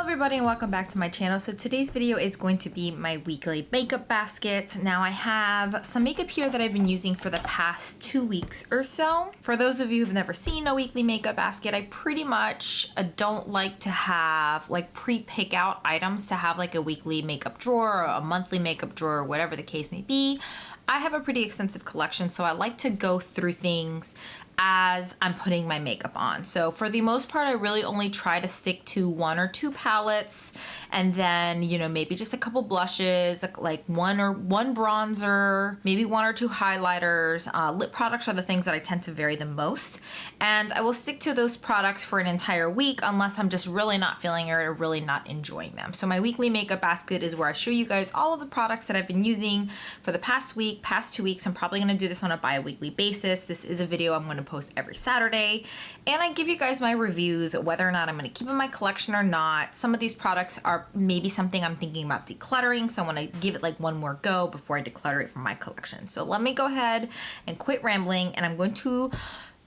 everybody and welcome back to my channel. So today's video is going to be my weekly makeup basket. Now I have some makeup here that I've been using for the past 2 weeks or so. For those of you who've never seen a weekly makeup basket, I pretty much don't like to have like pre-pick out items to have like a weekly makeup drawer or a monthly makeup drawer or whatever the case may be. I have a pretty extensive collection, so I like to go through things as I'm putting my makeup on. So for the most part, I really only try to stick to 1 or 2 palettes, and then, you know, maybe just a couple blushes, like one bronzer, maybe 1 or 2 highlighters. Lip products are the things that I tend to vary the most, and I will stick to those products for an entire week unless I'm just really not feeling it or really not enjoying them. So my weekly makeup basket is where I show you guys all of the products that I've been using for the past week, past 2 weeks. I'm probably gonna do this on a bi-weekly basis. This is a video I'm gonna post every Saturday, and I give you guys my reviews, whether or not I'm going to keep in my collection or not. Some of these products are maybe something I'm thinking about decluttering, so I want to give it like one more go before I declutter it from my collection. So let me go ahead and quit rambling, and I'm going to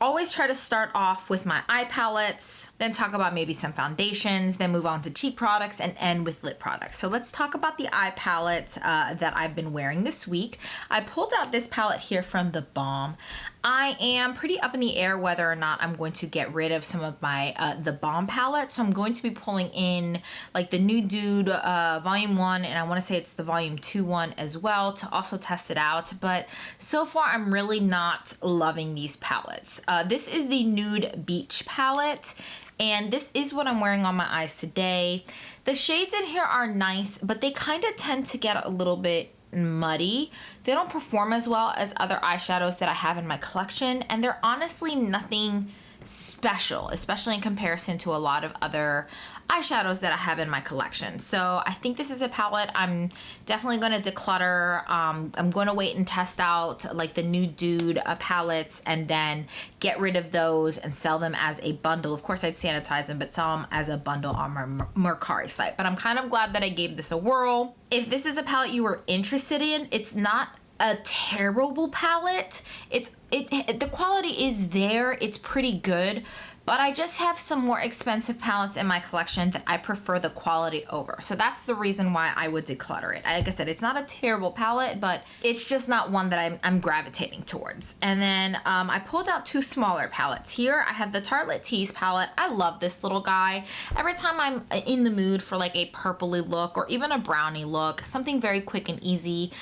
always try to start off with my eye palettes, then talk about maybe some foundations, then move on to cheek products, and end with lip products. So let's talk about the eye palette that I've been wearing this week. I pulled out this palette here from the Balm. I am pretty up in the air whether or not I'm going to get rid of some of my the Balm palette. So I'm going to be pulling in like the Nude Dude Volume 1, and I want to say it's the Volume 2 one as well to also test it out. But so far I'm really not loving these palettes. This is the Nude Beach palette, and this is what I'm wearing on my eyes today. The shades in here are nice, but they kind of tend to get a little bit muddy. They don't perform as well as other eyeshadows that I have in my collection, and they're honestly nothing special, especially in comparison to a lot of other eyeshadows that I have in my collection. So I think this is a palette I'm definitely going to declutter. I'm going to wait and test out like the Nude Dude palettes and then get rid of those and sell them as a bundle. Of course I'd sanitize them, but sell them as a bundle on my Mercari site. But I'm kind of glad that I gave this a whirl. If this is a palette you were interested in, it's not a terrible palette. The quality is there, it's pretty good, but I just have some more expensive palettes in my collection that I prefer the quality over. So that's the reason why I would declutter it. Like I said, it's not a terrible palette, but it's just not one that I'm gravitating towards. And then I pulled out 2 smaller palettes here. I have the Tartelette Tease palette. I love this little guy. Every time I'm in the mood for like a purpley look or even a brownie look, something very quick and easy,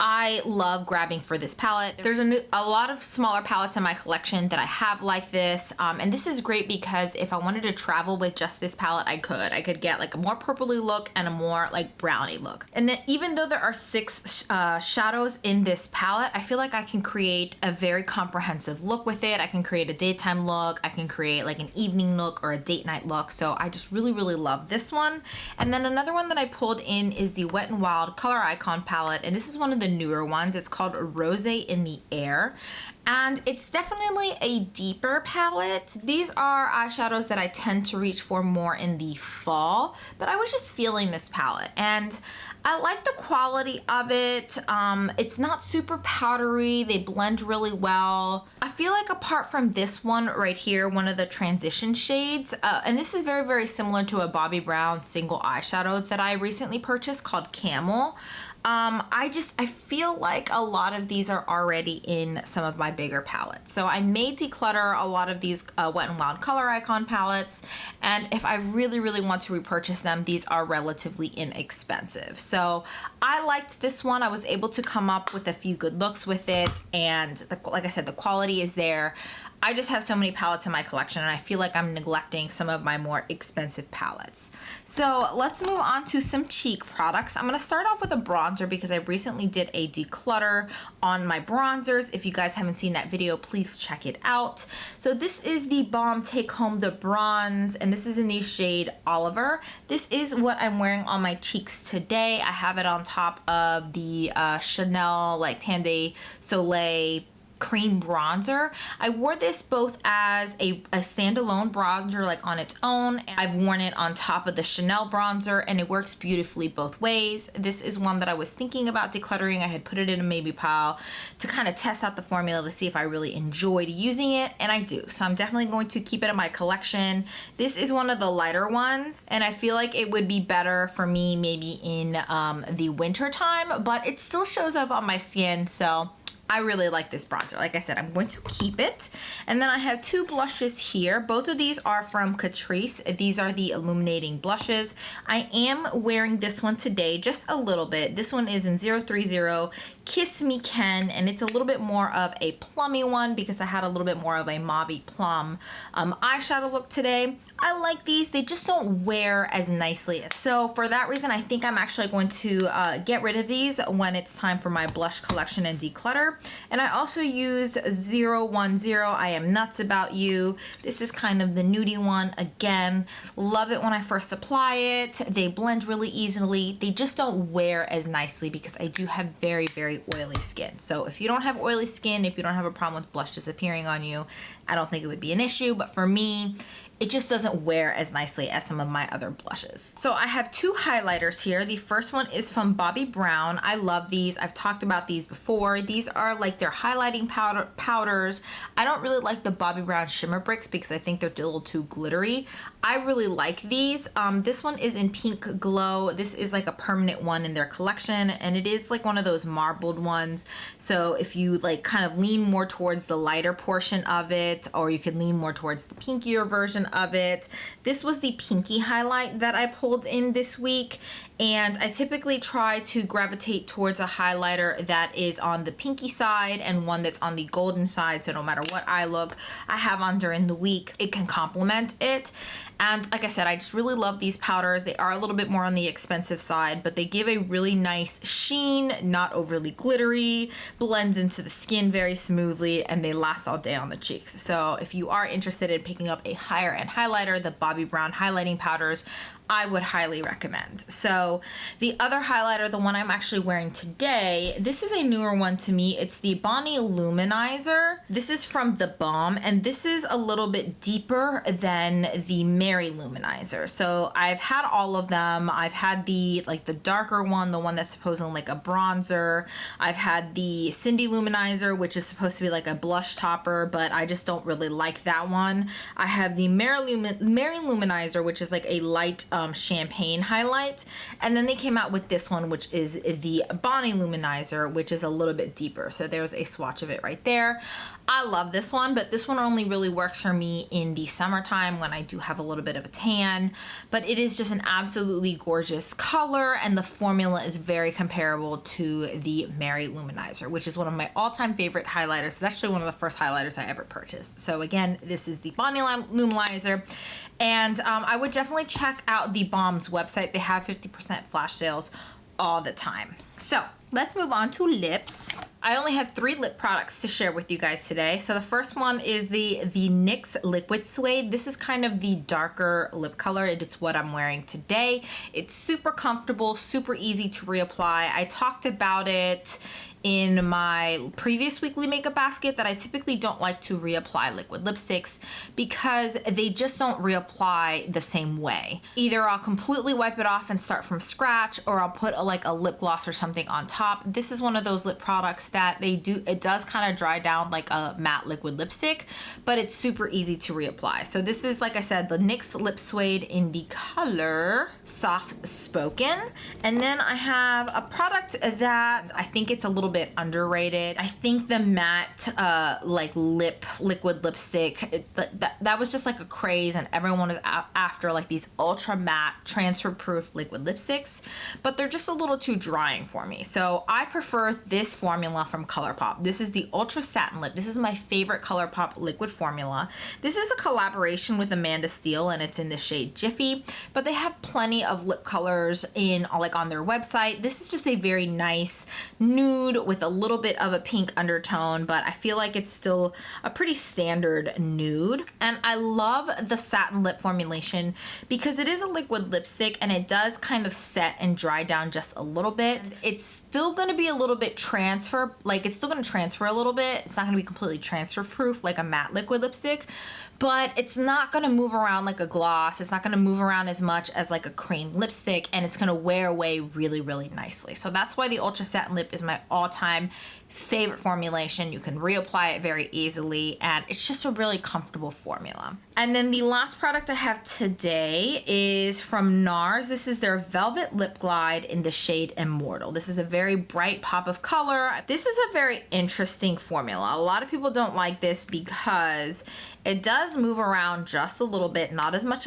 I love grabbing for this palette. There's a lot of smaller palettes in my collection that I have like this, and this is great because if I wanted to travel with just this palette, I could get like a more purpley look and a more like brownie look. And then, even though there are 6 shadows in this palette, I feel like I can create a very comprehensive look with it. I can create a daytime look, I can create like an evening look or a date night look. So I just really love this one. And then another one that I pulled in is the Wet n Wild Color Icon palette, and this is one of the newer ones. It's called Rose in the Air, and it's definitely a deeper palette. These are eyeshadows that I tend to reach for more in the fall, but I was just feeling this palette and I like the quality of it. It's not super powdery. They blend really well. I feel like apart from this one right here, one of the transition shades, and this is very similar to a Bobbi Brown single eyeshadow that I recently purchased called Camel. I feel like a lot of these are already in some of my bigger palettes. So I may declutter a lot of these Wet n Wild Color Icon palettes, and if I really want to repurchase them, these are relatively inexpensive. So I liked this one. I was able to come up with a few good looks with it, and like I said, the quality is there. I just have so many palettes in my collection, and I feel like I'm neglecting some of my more expensive palettes. So let's move on to some cheek products. I'm going to start off with a bronzer because I recently did a declutter on my bronzers. If you guys haven't seen that video, please check it out. So this is the Balm Take Home the Bronze, and this is in the shade Oliver. This is what I'm wearing on my cheeks today. I have it on top of the Chanel like Tan de Soleil cream bronzer. I wore this both as a standalone bronzer, like on its own, and I've worn it on top of the Chanel bronzer, and it works beautifully both ways. This is one that I was thinking about decluttering. I had put it in a maybe pile to kind of test out the formula to see if I really enjoyed using it, and I do. So I'm definitely going to keep it in my collection. This is one of the lighter ones, and I feel like it would be better for me maybe in the winter time, but it still shows up on my skin, so I really like this bronzer. Like I said, I'm going to keep it. And then I have two blushes here. Both of these are from Catrice. These are the illuminating blushes. I am wearing this one today, just a little bit. This one is in 030 Kiss Me Ken, and it's a little bit more of a plummy one because I had a little bit more of a mauve plum eyeshadow look today. I like these. They just don't wear as nicely. So for that reason, I think I'm actually going to get rid of these when it's time for my blush collection and declutter. And I also used 010 I Am Nuts About You. This is kind of the nudie one. Again, love it when I first apply it. They blend really easily. They just don't wear as nicely because I do have very, very oily skin. So if you don't have oily skin, if you don't have a problem with blush disappearing on you, I don't think it would be an issue. But for me, it just doesn't wear as nicely as some of my other blushes. So I have two highlighters here. The first one is from Bobbi Brown. I love these. I've talked about these before. These are like their highlighting powders. I don't really like the Bobbi Brown shimmer bricks because I think they're a little too glittery. I really like these. This one is in Pink Glow. This is like a permanent one in their collection, and it is like one of those marbled ones. So if you like kind of lean more towards the lighter portion of it, or you can lean more towards the pinkier version of it. This was the pinky highlight that I pulled in this week, and I typically try to gravitate towards a highlighter that is on the pinky side and one that's on the golden side, so no matter what eye look I have on during the week, it can complement it. And like I said, I just really love these powders. They are a little bit more on the expensive side, but they give a really nice sheen, not overly glittery, blends into the skin very smoothly, and they last all day on the cheeks. So if you are interested in picking up a higher end highlighter, the Bobbi Brown highlighting powders, I would highly recommend. So the other highlighter, the one I'm actually wearing today, this is a newer one to me. It's the Bonnie Luminizer. This is from the Balm, and this is a little bit deeper than the Mary Luminizer. So I've had all of them. I've had the darker one, the one that's supposedly like a bronzer. I've had the Cindy Luminizer, which is supposed to be like a blush topper, but I just don't really like that one. I have the Mary Luminizer, which is like a light champagne highlight, and then they came out with this one, which is the Bonnie Luminizer, which is a little bit deeper. So there's a swatch of it right there. I love this one, but this one only really works for me in the summertime when I do have a little bit of a tan, but it is just an absolutely gorgeous color, and the formula is very comparable to the Mary Luminizer, which is one of my all-time favorite highlighters. It's actually one of the first highlighters I ever purchased. So again, this is the Bonnie Luminizer. And I would definitely check out the Balm's website. They have 50% flash sales all the time. So let's move on to lips. I only have 3 lip products to share with you guys today. So the first one is the NYX Liquid Suede. This is kind of the darker lip color. It's what I'm wearing today. It's super comfortable, super easy to reapply. I talked about it in my previous weekly makeup basket that I typically don't like to reapply liquid lipsticks because they just don't reapply the same way. Either I'll completely wipe it off and start from scratch, or I'll put like a lip gloss or something on top. This is one of those lip products that it does kind of dry down like a matte liquid lipstick, but it's super easy to reapply. So this is, like I said, the NYX Lip Suede in the color Soft Spoken. And then I have a product that I think it's a little bit underrated. I think the matte like liquid lipstick, that was just like a craze, and everyone was after like these ultra matte transfer proof liquid lipsticks, but they're just a little too drying for me. So I prefer this formula from ColourPop. This is the Ultra Satin Lip. This is my favorite ColourPop liquid formula. This is a collaboration with Amanda Steele, and it's in the shade Jiffy, but they have plenty of lip colors in like on their website. This is just a very nice nude nude with a little bit of a pink undertone, but I feel like it's still a pretty standard nude. And I love the satin lip formulation because it is a liquid lipstick and it does kind of set and dry down just a little bit. It's still going to be a little bit transfer, like it's still going to transfer a little bit. It's not going to be completely transfer proof like a matte liquid lipstick, but it's not going to move around like a gloss. It's not going to move around as much as like a cream lipstick, and it's going to wear away really, really nicely. So that's why the Ultra Satin Lip is my all-time favorite formulation. You can reapply it very easily, and it's just a really comfortable formula. And then the last product I have today is from NARS. This is their Velvet Lip Glide in the shade Immortal. This is a very bright pop of color. This is a very interesting formula. A lot of people don't like this because it does move around just a little bit, not as much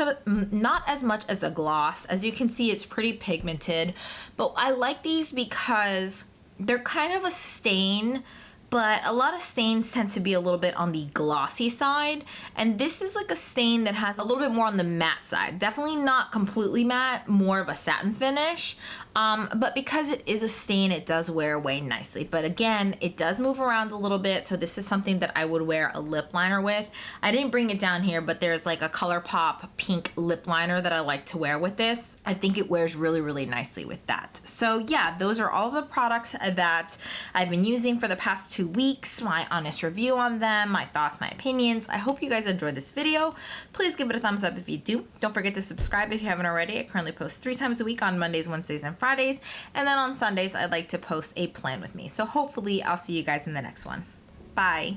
as a gloss. As you can see, it's pretty pigmented, but I like these because they're kind of a stain, but a lot of stains tend to be a little bit on the glossy side, and this is like a stain that has a little bit more on the matte side. Definitely not completely matte, more of a satin finish, but because it is a stain, it does wear away nicely. But again, it does move around a little bit, so this is something that I would wear a lip liner with. I didn't bring it down here, but there's like a ColourPop pink lip liner that I like to wear with this. I think it wears really, really nicely with that. So yeah, those are all the products that I've been using for the past 2 weeks, my honest review on them, my thoughts, my opinions. I hope you guys enjoyed this video. Please give it a thumbs up if you do. Don't forget to subscribe if you haven't already. I currently post 3 times a week on Mondays, Wednesdays, and Fridays. And then on Sundays, I like to post a plan with me. So hopefully I'll see you guys in the next one. Bye.